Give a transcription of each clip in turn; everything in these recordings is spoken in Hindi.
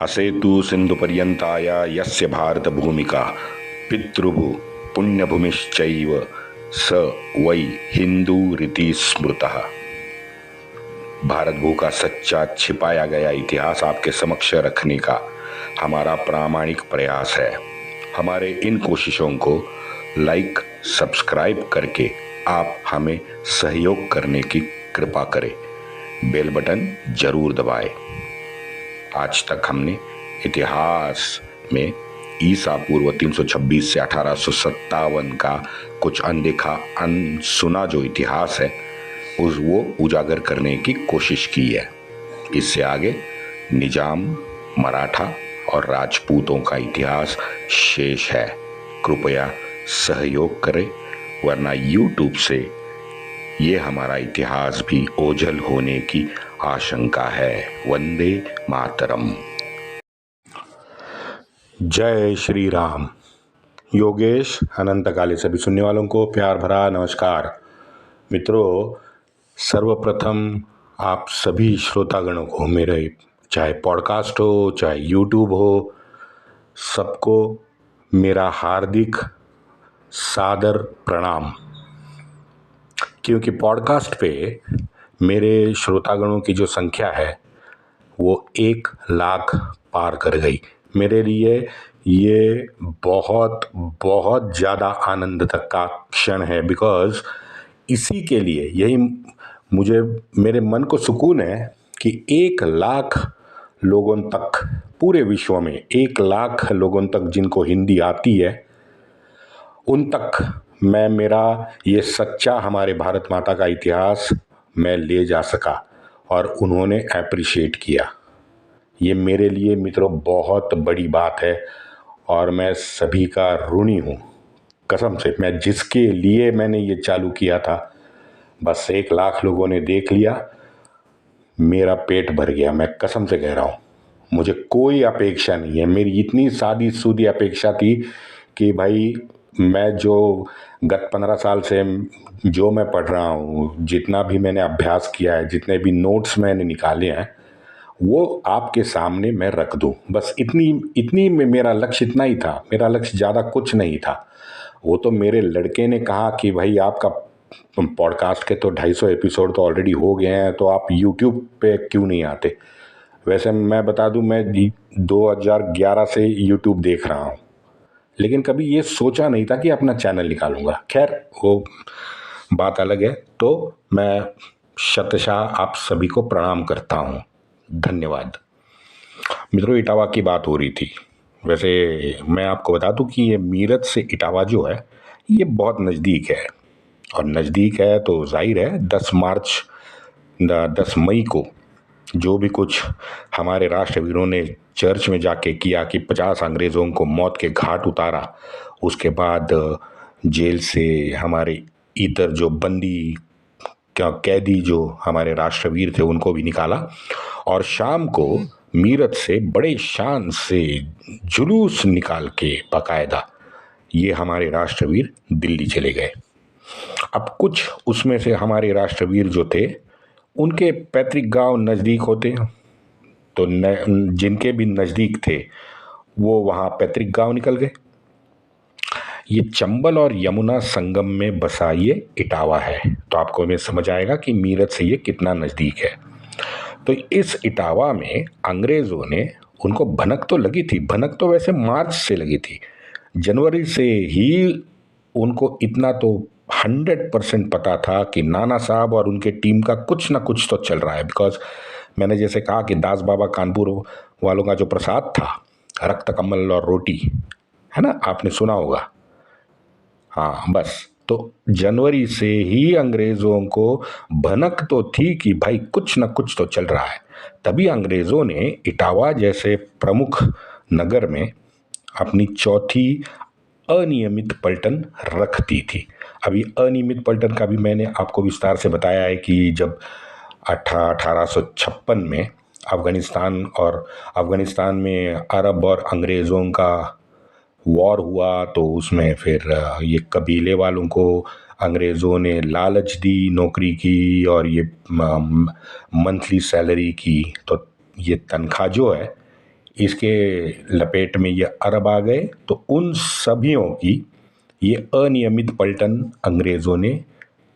असेतु सिन्धुपर्यन्ताय यस्य भारतभूमिका पितृभु पुण्यभूमिश्चैव स वै हिंदूरिति स्मृतः। भारत भू का सच्चा छिपाया गया इतिहास आपके समक्ष रखने का हमारा प्रामाणिक प्रयास है। हमारे इन कोशिशों को लाइक सब्सक्राइब करके आप हमें सहयोग करने की कृपा करें। बेल बटन जरूर दबाएं। आज तक हमने इतिहास में ईसा पूर्व 326 से 1857 का कुछ अनदेखा अनसुना जो इतिहास है वो उजागर करने की कोशिश की है। इससे आगे निजाम, मराठा और राजपूतों का इतिहास शेष है। कृपया सहयोग करें, वरना YouTube से ये हमारा इतिहास भी ओझल होने की आशंका है। वंदे मातरम। जय श्री राम। योगेश अनंतकाली सभी सुनने वालों को प्यार भरा नमस्कार। मित्रों, सर्वप्रथम आप सभी श्रोतागणों को, मेरे चाहे पॉडकास्ट हो चाहे यूट्यूब हो, सबको मेरा हार्दिक सादर प्रणाम। क्योंकि पॉडकास्ट पे मेरे श्रोतागणों की जो संख्या है वो 1 लाख पार कर गई। मेरे लिए ये बहुत बहुत ज़्यादा आनंद तक का क्षण है। बिकॉज़ इसी के लिए यही मुझे, मेरे मन को सुकून है कि 1 लाख लोगों तक, पूरे विश्व में 1 लाख लोगों तक जिनको हिंदी आती है, उन तक मैं मेरा ये सच्चा हमारे भारत माता का इतिहास मैं ले जा सका और उन्होंने अप्रिशिएट किया। ये मेरे लिए मित्रों बहुत बड़ी बात है और मैं सभी का ऋणी हूँ। कसम से, मैं जिसके लिए मैंने ये चालू किया था, बस 1 लाख लोगों ने देख लिया, मेरा पेट भर गया। मैं कसम से कह रहा हूँ, मुझे कोई अपेक्षा नहीं है। मेरी इतनी सादी सूदी अपेक्षा थी कि भाई मैं जो गत 15 साल से जो मैं पढ़ रहा हूँ, जितना भी मैंने अभ्यास किया है, जितने भी नोट्स मैंने निकाले हैं, वो आपके सामने मैं रख दूँ। बस इतनी में मेरा लक्ष्य इतना ही था। मेरा लक्ष्य ज़्यादा कुछ नहीं था। वो तो मेरे लड़के ने कहा कि भाई आपका पॉडकास्ट के तो 250 एपिसोड तो ऑलरेडी हो गए हैं, तो आप यूट्यूब पे क्यों नहीं आते। वैसे मैं बता दूं, मैं 2011 से यूट्यूब देख रहा हूँ, लेकिन कभी ये सोचा नहीं था कि अपना चैनल निकालूंगा। खैर, वो बात अलग है। तो मैं शतशः आप सभी को प्रणाम करता हूँ। धन्यवाद। मित्रों, इटावा की बात हो रही थी। वैसे मैं आपको बता दूं कि ये मीरठ से इटावा जो है ये बहुत नज़दीक है, और नज़दीक है तो जाहिर है 10 मई को जो भी कुछ हमारे राष्ट्रवीरों ने चर्च में जाके किया कि 50 अंग्रेज़ों को मौत के घाट उतारा, उसके बाद जेल से हमारे इधर जो बंदी कैदी जो हमारे राष्ट्रवीर थे उनको भी निकाला, और शाम को मीरठ से बड़े शान से जुलूस निकाल के बाकायदा ये हमारे राष्ट्रवीर दिल्ली चले गए। अब कुछ उसमें से हमारे राष्ट्रवीर जो थे उनके पैतृक गांव नज़दीक होते, तो जिनके भी नज़दीक थे वो वहाँ पैतृक गांव निकल गए। ये चंबल और यमुना संगम में बसा ये इटावा है, तो आपको में समझ आएगा कि मीरठ से ये कितना नज़दीक है। तो इस इटावा में अंग्रेज़ों ने, उनको भनक तो लगी थी, भनक तो वैसे मार्च से लगी थी, जनवरी से ही उनको इतना तो 100% पता था कि नाना साहब और उनके टीम का कुछ ना कुछ तो चल रहा है। बिकॉज मैंने जैसे कहा कि दास बाबा कानपुर वालों का जो प्रसाद था, रक्त कमल और रोटी, है ना, आपने सुना होगा। हाँ, बस तो जनवरी से ही अंग्रेज़ों को भनक तो थी कि भाई कुछ ना कुछ तो चल रहा है। तभी अंग्रेज़ों ने इटावा जैसे प्रमुख नगर में अपनी चौथी अनियमित पलटन रख दी थी। अभी अनियमित पलटन का भी मैंने आपको विस्तार से बताया है कि जब 1856 में अफ़गानिस्तान में अरब और अंग्रेज़ों का वॉर हुआ, तो उसमें फिर ये कबीले वालों को अंग्रेज़ों ने लालच दी नौकरी की और ये मंथली सैलरी की। तो ये तनख्वाह जो है इसके लपेट में ये अरब आ गए, तो उन सभीयों की ये अनियमित पलटन अंग्रेज़ों ने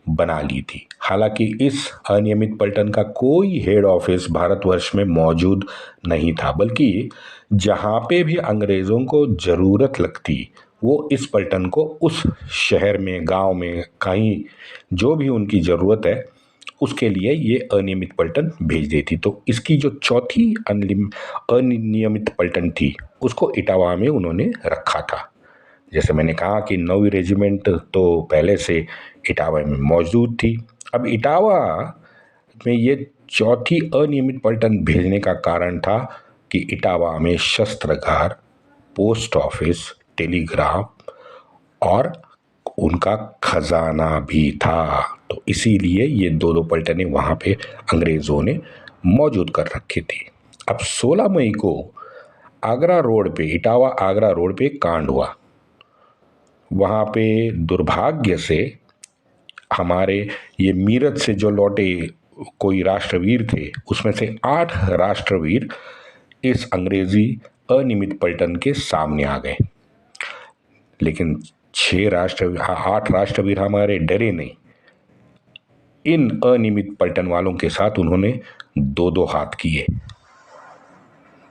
बना ली थी। हालांकि इस अनियमित पलटन का कोई हेड ऑफिस भारतवर्ष में मौजूद नहीं था, बल्कि जहाँ पे भी अंग्रेज़ों को ज़रूरत लगती वो इस पलटन को उस शहर में, गांव में, कहीं जो भी उनकी ज़रूरत है उसके लिए ये अनियमित पलटन भेज देती। तो इसकी जो चौथी अनियमित पलटन थी उसको इटावा में उन्होंने रखा था। जैसे मैंने कहा कि 9वीं रेजिमेंट तो पहले से इटावा में मौजूद थी। अब इटावा में ये चौथी अनियमित पलटन भेजने का कारण था कि इटावा में शस्त्रागार, पोस्ट ऑफिस, टेलीग्राफ और उनका खजाना भी था। तो इसीलिए ये दो दो पलटनें वहाँ पे अंग्रेज़ों ने मौजूद कर रखी थी। अब 16 मई को आगरा रोड पे, इटावा आगरा रोड पे कांड हुआ। वहाँ पे दुर्भाग्य से हमारे ये मीरत से जो लौटे कोई राष्ट्रवीर थे, उसमें से 8 राष्ट्रवीर इस अंग्रेजी अनियमित पलटन के सामने आ गए। लेकिन 8 राष्ट्रवीर हमारे डरे नहीं। इन अनियमित पलटन वालों के साथ उन्होंने दो दो हाथ किए।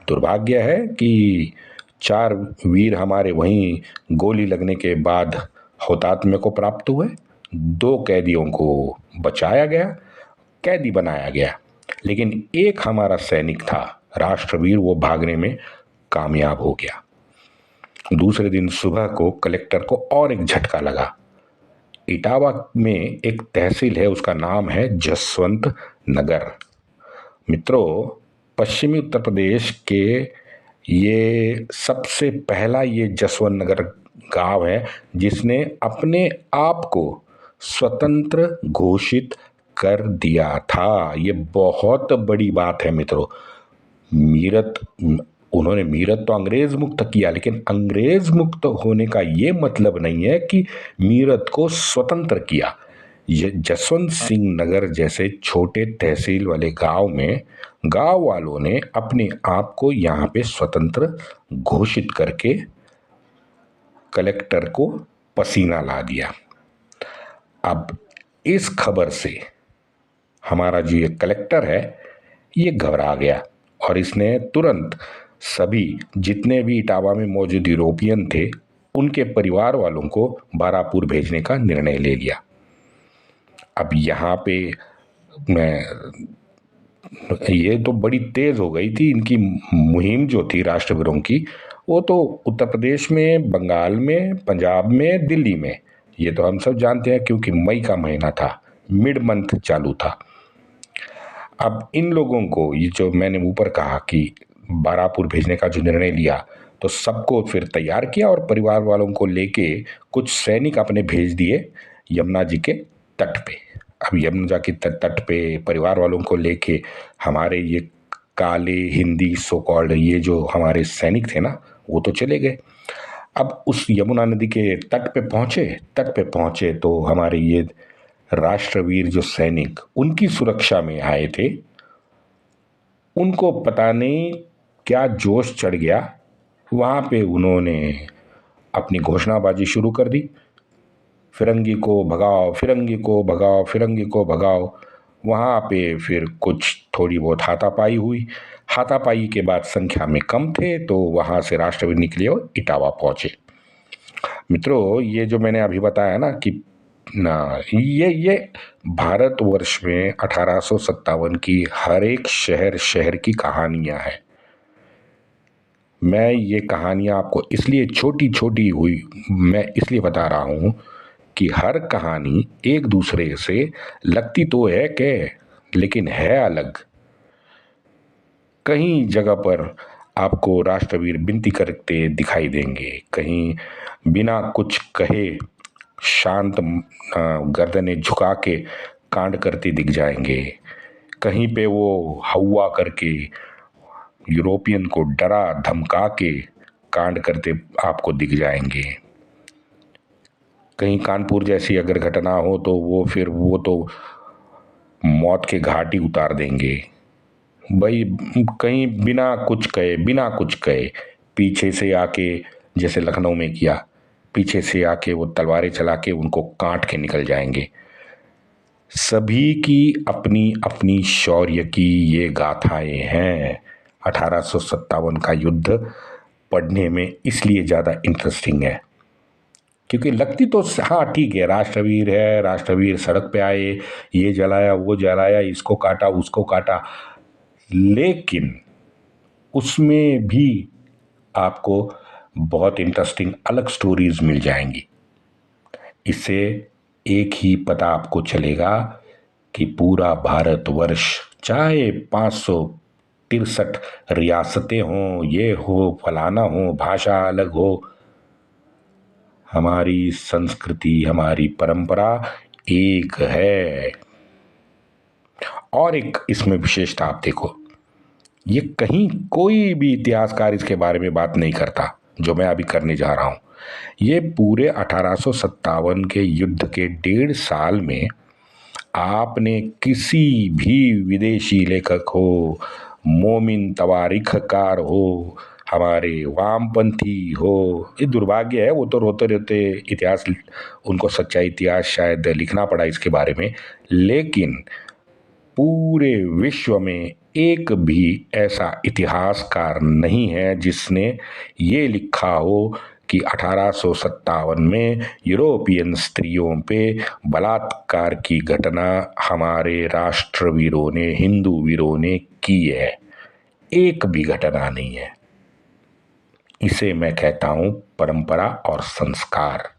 दुर्भाग्य है कि 4 वीर हमारे वहीं गोली लगने के बाद हुतात्म्य को प्राप्त हुए। 2 कैदियों को बचाया गया, कैदी बनाया गया, लेकिन एक हमारा सैनिक था राष्ट्रवीर, वो भागने में कामयाब हो गया। दूसरे दिन सुबह को कलेक्टर को और एक झटका लगा। इटावा में एक तहसील है, उसका नाम है जसवंत नगर। मित्रों, पश्चिमी उत्तर प्रदेश के ये सबसे पहला ये जसवंत नगर गांव है जिसने अपने आप को स्वतंत्र घोषित कर दिया था। ये बहुत बड़ी बात है मित्रों। उन्होंने मीरत तो अंग्रेज मुक्त किया, लेकिन अंग्रेज मुक्त होने का ये मतलब नहीं है कि मीरत को स्वतंत्र किया। ये जसवंत सिंह नगर जैसे छोटे तहसील वाले गांव में गांव वालों ने अपने आप को यहाँ पे स्वतंत्र घोषित करके कलेक्टर को पसीना ला दिया। अब इस खबर से हमारा जो ये कलेक्टर है ये घबरा गया और इसने तुरंत सभी जितने भी इटावा में मौजूद यूरोपियन थे उनके परिवार वालों को बारापुर भेजने का निर्णय ले लिया। अब यहाँ पे ये तो बड़ी तेज हो गई थी इनकी मुहिम जो थी राष्ट्रवीरों की। वो तो उत्तर प्रदेश में, बंगाल में, पंजाब में, दिल्ली में, ये तो हम सब जानते हैं क्योंकि मई का महीना था, मिड मंथ चालू था। अब इन लोगों को ये जो मैंने ऊपर कहा कि बारापुर भेजने का जो निर्णय लिया, तो सबको फिर तैयार किया और परिवार वालों को लेके कुछ सैनिक अपने भेज दिए यमुना जी के तट पे। अब यमुना के तट पे परिवार वालों को लेके हमारे ये काले हिंदी सो कॉल्ड ये जो हमारे सैनिक थे ना, वो तो चले गए। अब उस यमुना नदी के तट पे पहुंचे तो हमारे ये राष्ट्रवीर जो सैनिक उनकी सुरक्षा में आए थे, उनको पता नहीं क्या जोश चढ़ गया। वहाँ पे उन्होंने अपनी घोषणाबाजी शुरू कर दी, फिरंगी को भगाओ, फिरंगी को भगाओ, फिरंगी को भगाओ। वहाँ पे फिर कुछ थोड़ी बहुत हाथापाई हुई। हाथापाई के बाद संख्या में कम थे तो वहाँ से राष्ट्रवीर निकले और इटावा पहुँचे। मित्रों, ये जो मैंने अभी बताया ना कि ये भारतवर्ष में 1857 की हर एक शहर की कहानियां हैं। मैं ये कहानियां आपको इसलिए छोटी छोटी हुई मैं इसलिए बता रहा हूं कि हर कहानी एक दूसरे से लगती तो है लेकिन है अलग। कहीं जगह पर आपको राष्ट्रवीर विनती करते दिखाई देंगे, कहीं बिना कुछ कहे शांत गर्दनें झुका के कांड करते दिख जाएंगे, कहीं पे वो हवा करके यूरोपियन को डरा धमका के कांड करते आपको दिख जाएंगे। कहीं कानपुर जैसी अगर घटना हो तो वो तो मौत के घाट ही उतार देंगे। भाई कहीं बिना कुछ कहे पीछे से आके, जैसे लखनऊ में किया, पीछे से आके वो तलवारें चला के उनको काट के निकल जाएंगे। सभी की अपनी अपनी शौर्य की ये गाथाएं हैं। 1857 का युद्ध पढ़ने में इसलिए ज़्यादा इंटरेस्टिंग है क्योंकि लगती तो हाँ ठीक है, राष्ट्रवीर है, राष्ट्रवीर सड़क पे आए, ये जलाया वो जलाया, इसको काटा उसको काटा, लेकिन उसमें भी आपको बहुत इंटरेस्टिंग अलग स्टोरीज मिल जाएंगी। इससे एक ही पता आपको चलेगा कि पूरा भारतवर्ष, चाहे 563 रियासतें हों, ये हो फलाना हो, भाषा अलग हो, हमारी संस्कृति हमारी परंपरा एक है। और एक इसमें विशेषता आप देखो, ये कहीं कोई भी इतिहासकार इसके बारे में बात नहीं करता जो मैं अभी करने जा रहा हूं। ये पूरे 1857 के युद्ध के 1.5 साल में आपने किसी भी विदेशी लेखक हो, मोमिन तवारीखकार हो, हमारे वामपंथी हो, ये दुर्भाग्य है, वो तो रोते रोते इतिहास, उनको सच्चा इतिहास शायद लिखना पड़ा इसके बारे में, लेकिन पूरे विश्व में एक भी ऐसा इतिहासकार नहीं है जिसने ये लिखा हो कि 1857 में यूरोपियन स्त्रियों पे बलात्कार की घटना हमारे राष्ट्रवीरों ने, हिंदू वीरों ने की है। एक भी घटना नहीं है। इसे मैं कहता हूं परंपरा और संस्कार।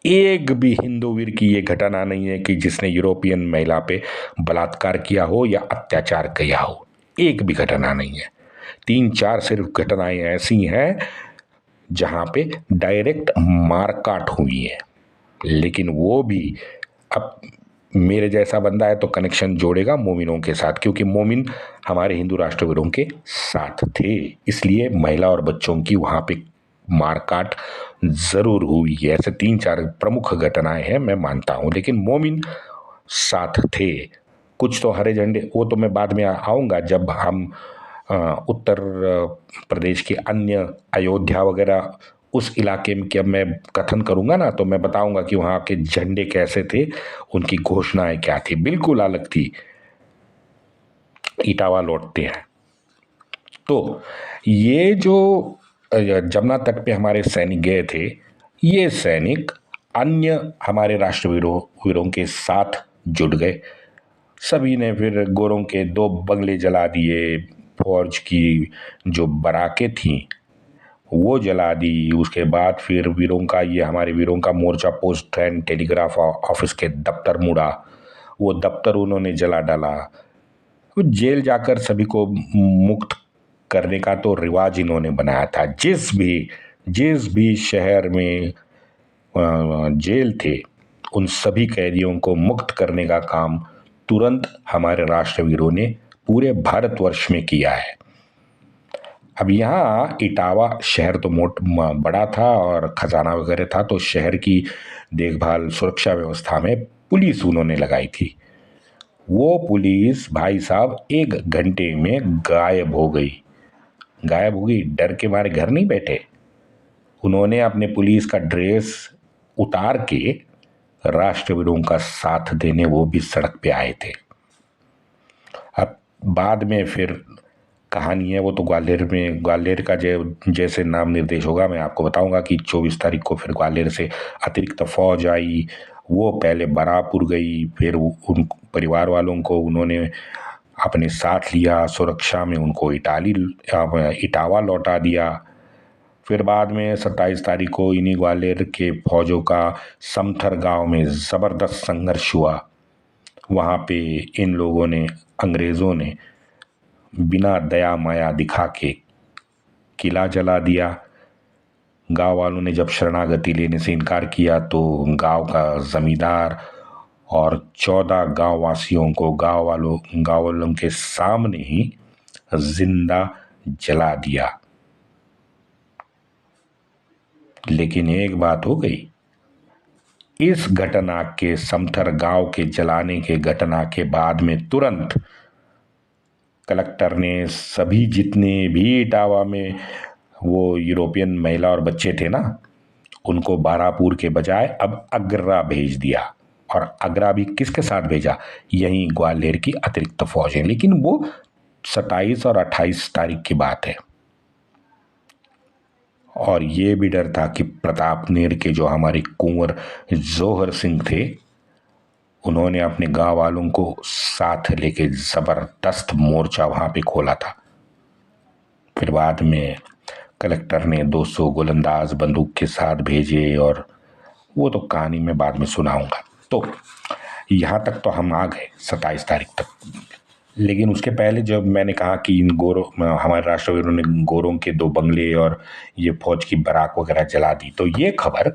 एक भी हिंदू वीर की ये घटना नहीं है कि जिसने यूरोपियन महिला पे बलात्कार किया हो या अत्याचार किया हो। एक भी घटना नहीं है। 3-4 सिर्फ घटनाएं ऐसी हैं जहां पे डायरेक्ट मारकाट हुई है, लेकिन वो भी अब मेरे जैसा बंदा है तो कनेक्शन जोड़ेगा मोमिनों के साथ, क्योंकि मोमिन हमारे हिंदू राष्ट्रवीरों के साथ थे, इसलिए महिला और बच्चों की वहां पे मारकाट जरूर हुई है। ऐसे 3-4 प्रमुख घटनाएं हैं, मैं मानता हूं, लेकिन मोमिन साथ थे। कुछ तो हरे झंडे, वो तो मैं बाद में आऊंगा जब हम उत्तर प्रदेश के अन्य अयोध्या वगैरह उस इलाके में जब मैं कथन करूंगा ना, तो मैं बताऊंगा कि वहां के झंडे कैसे थे, उनकी घोषणाएं क्या थी, बिल्कुल अलग थी। इटावा लौटते हैं तो ये जो जमुना तट पे हमारे सैनिक गए थे, ये सैनिक अन्य हमारे राष्ट्रवीरों वीरों के साथ जुट गए। सभी ने फिर गोरों के 2 बंगले जला दिए, फौज की जो बराकें थीं वो जला दी। उसके बाद फिर वीरों का, ये हमारे वीरों का मोर्चा पोस्ट एंड टेलीग्राफ ऑफिस के दफ्तर मुड़ा, वो दफ्तर उन्होंने जला डाला। जेल जाकर सभी को मुक्त करने का तो रिवाज इन्होंने बनाया था। जिस भी शहर में जेल थे, उन सभी कैदियों को मुक्त करने का काम तुरंत हमारे राष्ट्रवीरों ने पूरे भारतवर्ष में किया है। अब यहाँ इटावा शहर तो बड़ा था और खजाना वगैरह था, तो शहर की देखभाल सुरक्षा व्यवस्था में पुलिस उन्होंने लगाई थी। वो पुलिस भाई साहब 1 घंटे में गायब हो गई, डर के मारे घर नहीं बैठे। उन्होंने अपने पुलिस का ड्रेस उतार के राष्ट्रवीरों का साथ देने वो भी सड़क पे आए थे। अब बाद में फिर कहानी है, वो तो ग्वालियर का जैसे नाम निर्देश होगा, मैं आपको बताऊंगा कि 24 तारीख को फिर ग्वालियर से अतिरिक्त फौज आई। वो पहले बरापुर गई, फिर उन परिवार वालों को उन्होंने अपने साथ लिया, सुरक्षा में उनको इटावा लौटा दिया। फिर बाद में 27 तारीख को इन्हीं ग्वालियर के फौजों का समथर गांव में ज़बरदस्त संघर्ष हुआ। वहाँ पे इन लोगों ने, अंग्रेज़ों ने बिना दया माया दिखा के किला जला दिया। गांव वालों ने जब शरणागति लेने से इनकार किया तो गांव का जमींदार और 14 गांव वासियों को गांव वालों के सामने ही जिंदा जला दिया। लेकिन एक बात हो गई, इस घटना के समथर गांव के जलाने के घटना के बाद में तुरंत कलेक्टर ने सभी जितने भी इटावा में वो यूरोपियन महिला और बच्चे थे ना, उनको बारापुर के बजाय अब आगरा भेज दिया। और आगरा भी किसके साथ भेजा? यहीं ग्वालियर की अतिरिक्त फौजें। लेकिन वो 27 और 28 तारीख की बात है। और ये भी डर था कि प्रतापनेर के जो हमारे कुंवर जोहर सिंह थे, उन्होंने अपने गांव वालों को साथ लेके जबरदस्त मोर्चा वहां पे खोला था। फिर बाद में कलेक्टर ने 200 गोलंदाज बंदूक के साथ भेजे, और वो तो कहानी में बाद में सुनाऊंगा। तो यहाँ तक तो हम आ गए 27 तारीख तक। लेकिन उसके पहले जब मैंने कहा कि इन गोरों, हमारे राष्ट्रवीरों ने गोरों के 2 बंगले और ये फौज की बराक वगैरह जला दी, तो ये खबर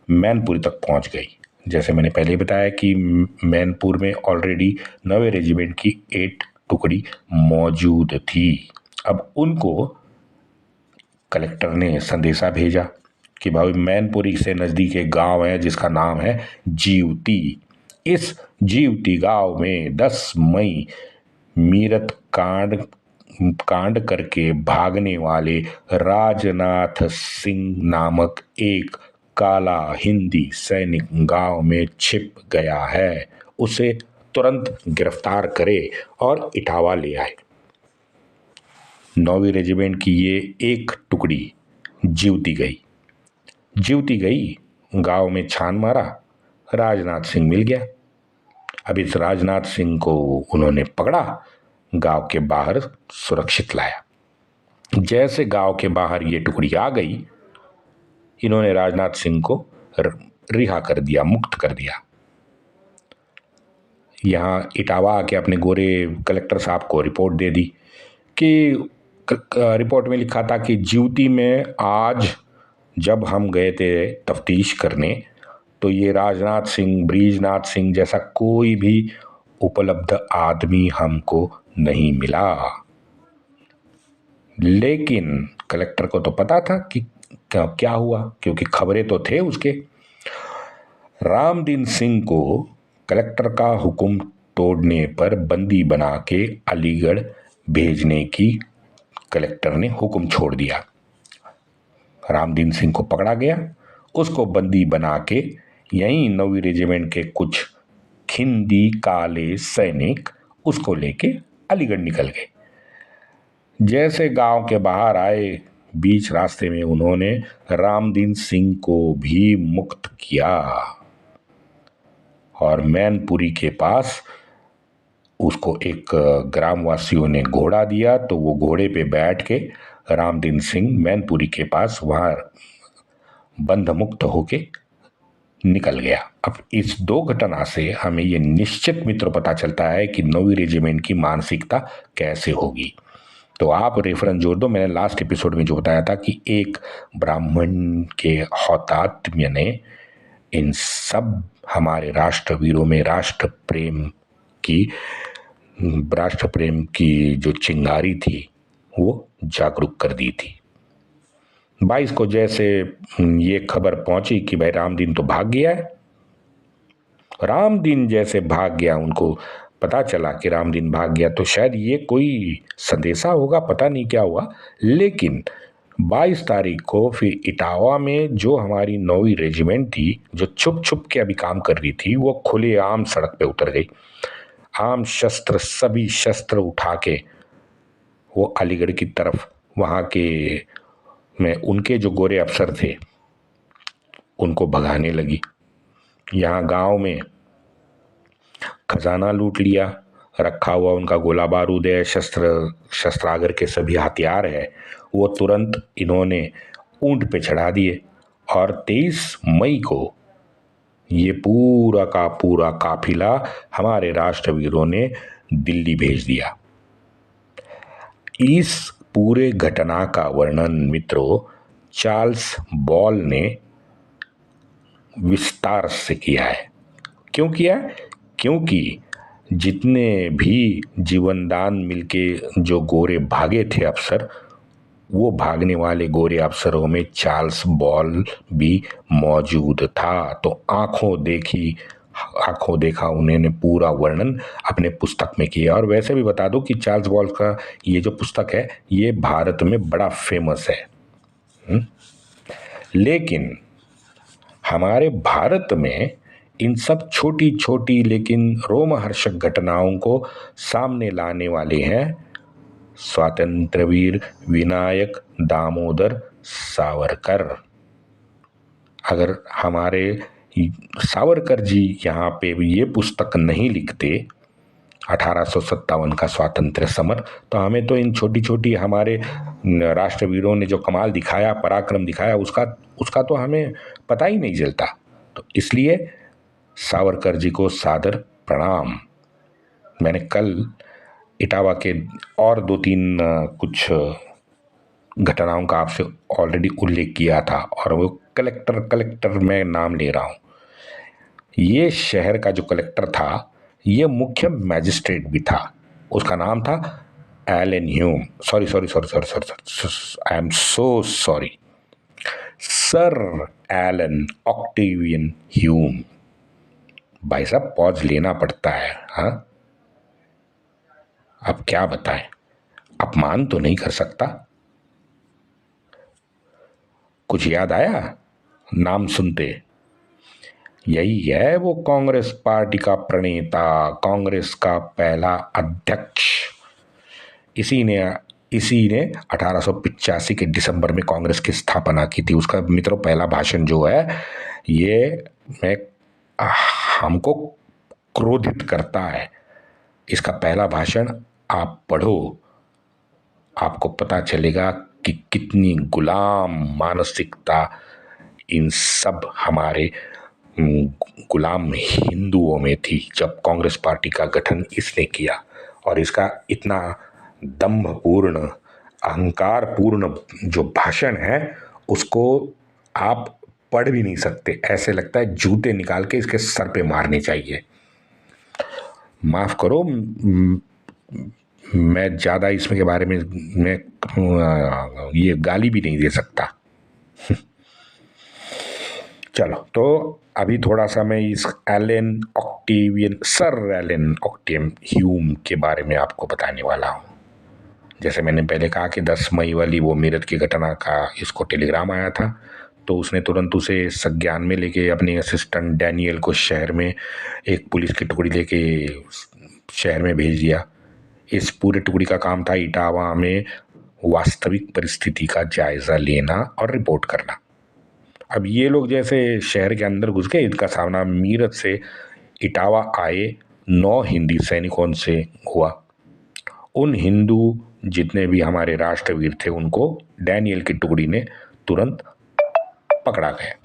मैनपुरी तक पहुंच गई। जैसे मैंने पहले बताया कि मैनपुर में ऑलरेडी 9वें रेजिमेंट की 8 टुकड़ी मौजूद थी। अब उनको कलेक्टर ने संदेशा भेजा कि भाई मैनपुरी से नज़दीक एक गांव है जिसका नाम है जीवती। इस जीवती गांव में 10 मई मीरत कांड करके भागने वाले राजनाथ सिंह नामक एक काला हिंदी सैनिक गांव में छिप गया है। उसे तुरंत गिरफ्तार करे और इटावा ले आए। 9वीं रेजिमेंट की ये एक टुकड़ी जीवती गई, गांव में छान मारा, राजनाथ सिंह मिल गया। अब इस राजनाथ सिंह को उन्होंने पकड़ा, गांव के बाहर सुरक्षित लाया। जैसे गांव के बाहर ये टुकड़ी आ गई, इन्होंने राजनाथ सिंह को रिहा कर दिया, मुक्त कर दिया। यहां इटावा आके अपने गोरे कलेक्टर साहब को रिपोर्ट दे दी कि रिपोर्ट में लिखा था कि जीवती में आज जब हम गए थे तफ्तीश करने, तो ये राजनाथ सिंह, ब्रीजनाथ सिंह जैसा कोई भी उपलब्ध आदमी हमको नहीं मिला। लेकिन कलेक्टर को तो पता था कि क्या हुआ, क्योंकि खबरें तो थे उसके। रामदीन सिंह को कलेक्टर का हुक्म तोड़ने पर बंदी बना के अलीगढ़ भेजने की कलेक्टर ने हुक्म छोड़ दिया। रामदीन सिंह को पकड़ा गया, उसको बंदी बना के यहीं 9वीं रेजिमेंट के कुछ खिंदी काले सैनिक उसको लेके अलीगढ़ निकल गए। जैसे गांव के बाहर आए, बीच रास्ते में उन्होंने रामदीन सिंह को भी मुक्त किया और मैनपुरी के पास उसको एक ग्रामवासियों ने घोड़ा दिया, तो वो घोड़े पे बैठ के रामदीन सिंह मैनपुरी के पास वहां बंध मुक्त होके निकल गया। अब इस 2 घटना से हमें ये निश्चित मित्र पता चलता है कि 9वीं रेजिमेंट की मानसिकता कैसे होगी। तो आप रेफरेंस जोड़ दो, मैंने लास्ट एपिसोड में जो बताया था कि एक ब्राह्मण के हौतात्म्य ने इन सब हमारे राष्ट्रवीरों में राष्ट्र प्रेम की जो चिंगारी थी वो जागरूक कर दी थी। 22 को जैसे ये खबर पहुंची कि भाई रामदीन तो भाग गया है, रामदीन जैसे भाग गया, उनको पता चला कि रामदीन भाग गया, तो शायद ये कोई संदेशा होगा, पता नहीं क्या हुआ। लेकिन 22 तारीख को फिर इटावा में जो हमारी 9वीं रेजिमेंट थी, जो छुप छुप के अभी काम कर रही थी, वो खुलेआम सड़क पे उतर गई। आम शस्त्र, सभी शस्त्र उठा के वो अलीगढ़ की तरफ, वहाँ के में उनके जो गोरे अफसर थे उनको भगाने लगी। यहाँ गांव में खजाना लूट लिया, रखा हुआ उनका गोला बारूद है, शस्त्रागार के सभी हथियार है, वो तुरंत इन्होंने ऊंट पे चढ़ा दिए। और 23 मई को ये पूरा का पूरा काफिला हमारे राष्ट्रवीरों ने दिल्ली भेज दिया। इस पूरे घटना का वर्णन मित्रों चार्ल्स बॉल ने विस्तार से किया है। क्यों किया? क्योंकि जितने भी जीवनदान मिलके जो गोरे भागे थे अफसर, वो भागने वाले गोरे अफसरों में चार्ल्स बॉल भी मौजूद था। तो आंखों देखी आंखों देखा उन्होंने पूरा वर्णन अपने पुस्तक में किया। और वैसे भी बता दो कि चार्ल्स बॉल्स का ये जो पुस्तक है ये भारत में बड़ा फेमस है। लेकिन हमारे भारत में इन सब छोटी छोटी लेकिन रोमहर्षक घटनाओं को सामने लाने वाले हैं स्वातंत्र्य वीर विनायक दामोदर सावरकर। अगर हमारे सावरकर जी यहाँ पे ये पुस्तक नहीं लिखते 1857 का स्वातंत्र्य समर, तो हमें तो इन छोटी छोटी हमारे राष्ट्रवीरों ने जो कमाल दिखाया, पराक्रम दिखाया, उसका तो हमें पता ही नहीं चलता। तो इसलिए सावरकर जी को सादर प्रणाम। मैंने कल इटावा के और 2-3 कुछ घटनाओं का आपसे ऑलरेडी उल्लेख किया था, और वो कलेक्टर मैं नाम ले रहा हूँ। ये शहर का जो कलेक्टर था ये मुख्य मैजिस्ट्रेट भी था, उसका नाम था Allan Hume. Sorry, I am so sorry, sir Allan Octavian Hume. भाई साहब पॉज लेना पड़ता है। हाँ, अब क्या बताएं, अपमान तो नहीं कर सकता। कुछ याद आया नाम सुनते? यही है वो कांग्रेस पार्टी का प्रणेता, कांग्रेस का पहला अध्यक्ष। इसी ने 1885 के दिसंबर में कांग्रेस की स्थापना की थी। उसका मित्रों पहला भाषण जो है ये हमको क्रोधित करता है। इसका पहला भाषण आप पढ़ो, आपको पता चलेगा कि कितनी गुलाम मानसिकता इन सब हमारे गुलाम हिंदुओं में थी जब कांग्रेस पार्टी का गठन इसने किया। और इसका इतना दंभपूर्ण, अहंकारपूर्ण जो भाषण है उसको आप पढ़ भी नहीं सकते। ऐसे लगता है जूते निकाल के इसके सर पे मारने चाहिए। माफ करो, मैं ज़्यादा इसमें के बारे में मैं ये गाली भी नहीं दे सकता। चलो, तो अभी थोड़ा सा मैं इस सर एलन ऑक्टेवियन ह्यूम के बारे में आपको बताने वाला हूँ। जैसे मैंने पहले कहा कि 10 मई वाली वो मेरठ की घटना का इसको टेलीग्राम आया था, तो उसने तुरंत उसे संज्ञान में लेके अपने असिस्टेंट डैनियल को शहर में एक पुलिस की टुकड़ी लेके शहर में भेज दिया। इस पूरे टुकड़ी का काम था इटावा में वास्तविक परिस्थिति का जायजा लेना और रिपोर्ट करना। अब ये लोग जैसे शहर के अंदर घुस गए, इनका सामना मीरठ से इटावा आए 9 हिंदी सैनिकों से हुआ। उन हिंदू जितने भी हमारे राष्ट्रवीर थे उनको डैनियल की टुकड़ी ने तुरंत पकड़ा गया।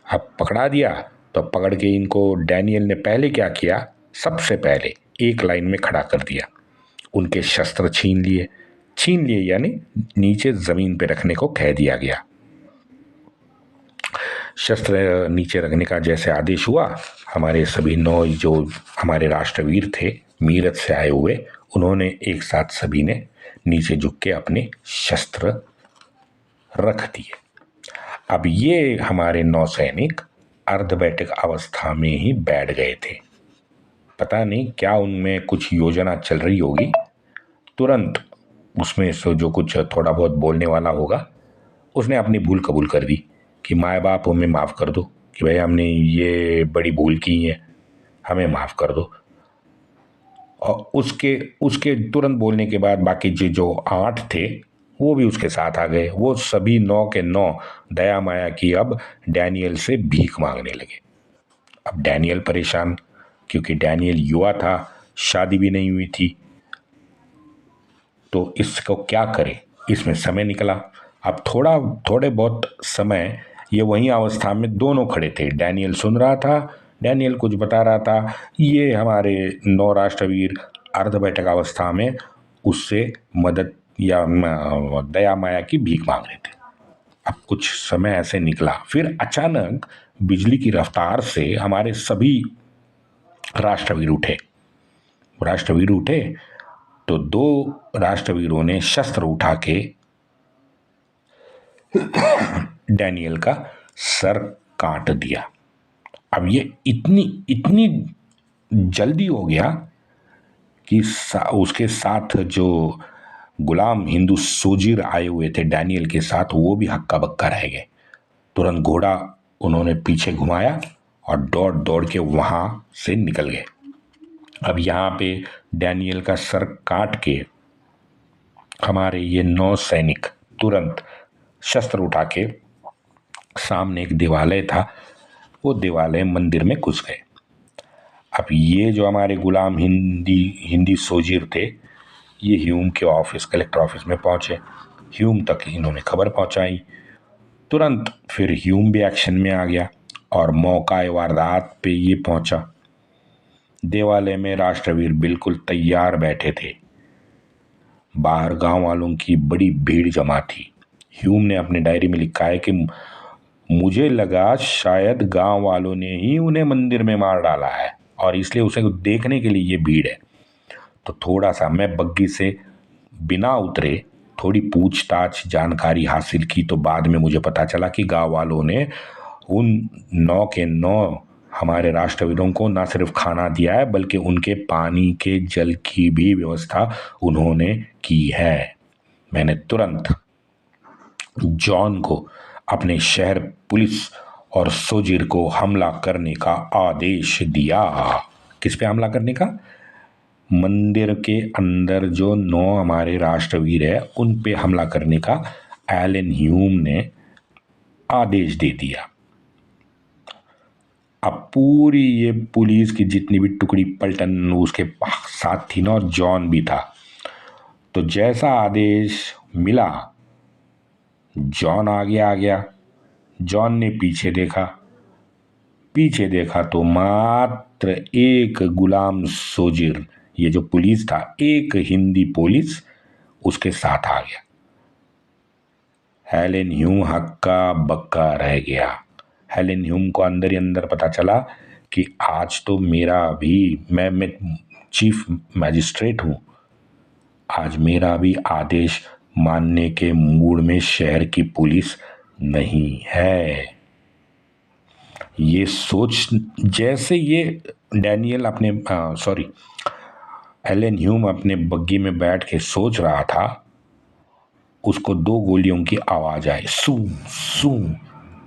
अब पकड़ा दिया तो पकड़ के इनको डैनियल ने पहले क्या किया, सबसे पहले एक लाइन में खड़ा कर दिया, उनके शस्त्र छीन लिए यानी नीचे जमीन पे रखने को कह दिया गया। शस्त्र नीचे रखने का जैसे आदेश हुआ, हमारे सभी 9 जो हमारे राष्ट्रवीर थे मीरठ से आए हुए, उन्होंने एक साथ सभी ने नीचे झुक के अपने शस्त्र रख दिए। अब ये हमारे 9 सैनिक अर्धवैठक अवस्था में ही बैठ गए थे। पता नहीं क्या उनमें कुछ योजना चल रही होगी। तुरंत उसमें से जो कुछ थोड़ा बहुत बोलने वाला होगा उसने अपनी भूल कबूल कर दी कि माए बाप हमें माफ़ कर दो, कि भाई हमने ये बड़ी भूल की है, हमें माफ़ कर दो। और उसके तुरंत बोलने के बाद बाकी जो 8 थे वो भी उसके साथ आ गए। वो सभी 9 के 9 दया माया की अब डैनियल से भीख मांगने लगे। अब डैनियल परेशान, क्योंकि डैनियल युवा था, शादी भी नहीं हुई थी, तो इसको क्या करे, इसमें समय निकला। अब थोड़े बहुत समय ये वही अवस्था में दोनों खड़े थे। डैनियल सुन रहा था, डैनियल कुछ बता रहा था, ये हमारे 9 राष्ट्रवीर अर्धवैठक अवस्था में उससे मदद या दया माया की भीख मांग रहे थे। अब कुछ समय ऐसे निकला, फिर अचानक बिजली की रफ्तार से हमारे सभी राष्ट्रवीर उठे तो 2 राष्ट्रवीरों ने शस्त्र उठा के डैनियल का सर काट दिया। अब ये इतनी इतनी जल्दी हो गया कि उसके साथ जो गुलाम हिंदू सोजिर आए हुए थे डैनियल के साथ, वो भी हक्का बक्का रह गए। तुरंत घोड़ा उन्होंने पीछे घुमाया और दौड़ दौड़ के वहां से निकल गए। अब यहाँ पे डैनियल का सर काट के हमारे ये 9 सैनिक तुरंत शस्त्र उठा के, सामने एक देवालय था, वो देवालय मंदिर में घुस गए। अब ये जो हमारे गुलाम हिंदी सोजिर थे, ये ह्यूम के ऑफिस, कलेक्टर ऑफिस में पहुंचे। ह्यूम तक इन्होंने खबर पहुंचाई। तुरंत फिर ह्यूम भी एक्शन में आ गया और मौका वारदात पे ये पहुंचा। देवालय में राष्ट्रवीर बिल्कुल तैयार बैठे थे। बाहर गांव वालों की बड़ी भीड़ जमा थी। ह्यूम ने अपने डायरी में लिखा है कि मुझे लगा शायद गांव वालों ने ही उन्हें मंदिर में मार डाला है और इसलिए उसे देखने के लिए ये भीड़ है। तो थोड़ा सा मैं बग्गी से बिना उतरे थोड़ी पूछताछ जानकारी हासिल की, तो बाद में मुझे पता चला कि गांव वालों ने उन 9 के 9 हमारे राष्ट्रवीरों को न सिर्फ खाना दिया है, बल्कि उनके पानी के जल की भी व्यवस्था उन्होंने की है। मैंने तुरंत जॉन को अपने शहर पुलिस और सोजिर को हमला करने का आदेश दिया। किस पे हमला करने का? मंदिर के अंदर जो 9 हमारे राष्ट्रवीर है उन पे हमला करने का एलन ह्यूम ने आदेश दे दिया। अब पूरी ये पुलिस की जितनी भी टुकड़ी पलटन उसके साथ थी ना, और जॉन भी था। तो जैसा आदेश मिला, जॉन आगे आ गया। जॉन ने पीछे देखा तो मात्र एक गुलाम सोजिर, ये जो पुलिस था, एक हिंदी पुलिस उसके साथ आ गया। हेलेन ह्यूम हक्का बक्का रह गया। हेलेन ह्यूम को अंदर ही अंदर पता चला कि आज तो मेरा भी, मैं चीफ मैजिस्ट्रेट हूं, आज मेरा भी आदेश मानने के मूड में शहर की पुलिस नहीं है। ये सोच, जैसे ये डैनियल अपने एलन ह्यूम अपने बग्गी में बैठ के सोच रहा था, उसको 2 गोलियों की आवाज आई, सू सू।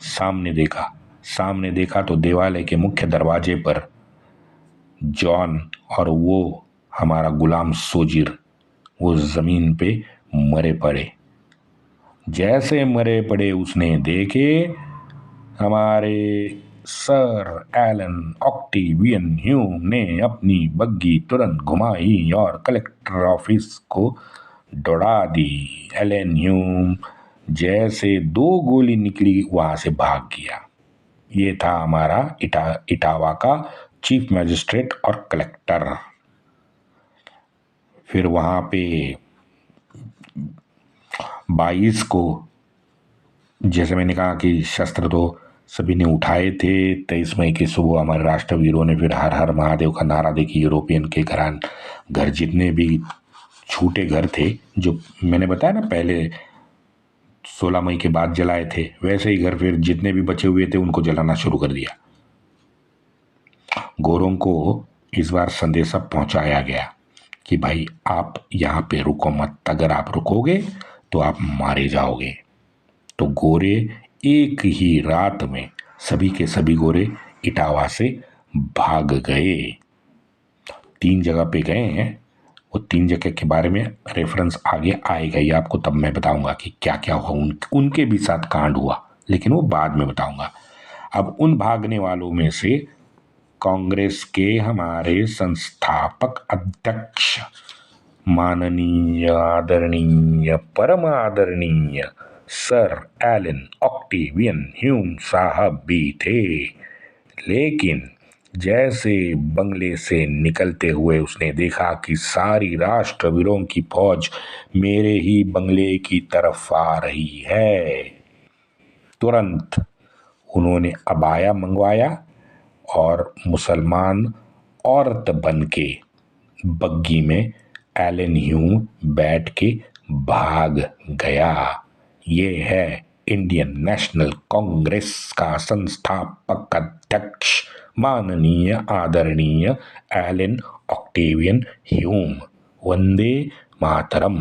सामने देखा तो देवालय के मुख्य दरवाजे पर जॉन और वो हमारा गुलाम सोजिर वो जमीन पे मरे पड़े। जैसे मरे पड़े उसने देखे हमारे सर एलन ऑक्टेवियन ह्यूम ने अपनी बग्गी तुरंत घुमाई और कलेक्टर ऑफिस को दौड़ा दी। एलन ह्यूम जैसे 2 गोली निकली वहां से भाग गया। ये था हमारा इटावा का चीफ मैजिस्ट्रेट और कलेक्टर। फिर वहां पे 22 को, जैसे मैंने कहा कि शस्त्र तो सभी ने उठाए थे, 23 मई की सुबह हमारे राष्ट्रवीरों ने फिर हर हर महादेव का नारा दे के यूरोपियन के घर जितने भी छूटे घर थे, जो मैंने बताया ना पहले 16 मई के बाद जलाए थे, वैसे ही घर फिर जितने भी बचे हुए थे उनको जलाना शुरू कर दिया। गोरों को इस बार संदेशा पहुंचाया गया कि भाई आप यहाँ पे रुको मत, अगर आप रुकोगे तो आप मारे जाओगे। तो गोरे एक ही रात में सभी के सभी गोरे इटावा से भाग गए। 3 जगह पे गए हैं, वो 3 जगह के बारे में रेफरेंस आगे आएगा, ये आपको तब मैं बताऊंगा कि क्या क्या हुआ, उनके भी साथ कांड हुआ, लेकिन वो बाद में बताऊंगा। अब उन भागने वालों में से कांग्रेस के हमारे संस्थापक अध्यक्ष माननीय आदरणीय परम आदरणीय सर एलन ऑक्टेवियन ह्यूम साहब भी थे। लेकिन जैसे बंगले से निकलते हुए उसने देखा कि सारी राष्ट्रवीरों की फौज मेरे ही बंगले की तरफ आ रही है, तुरंत उन्होंने अबाया मंगवाया और मुसलमान औरत बन के बग्गी में एलन ह्यूम बैठ के भाग गया। ये है इंडियन नेशनल कांग्रेस का संस्थापक अध्यक्ष माननीय आदरणीय Elon Octavian Hume. Vande Mataram.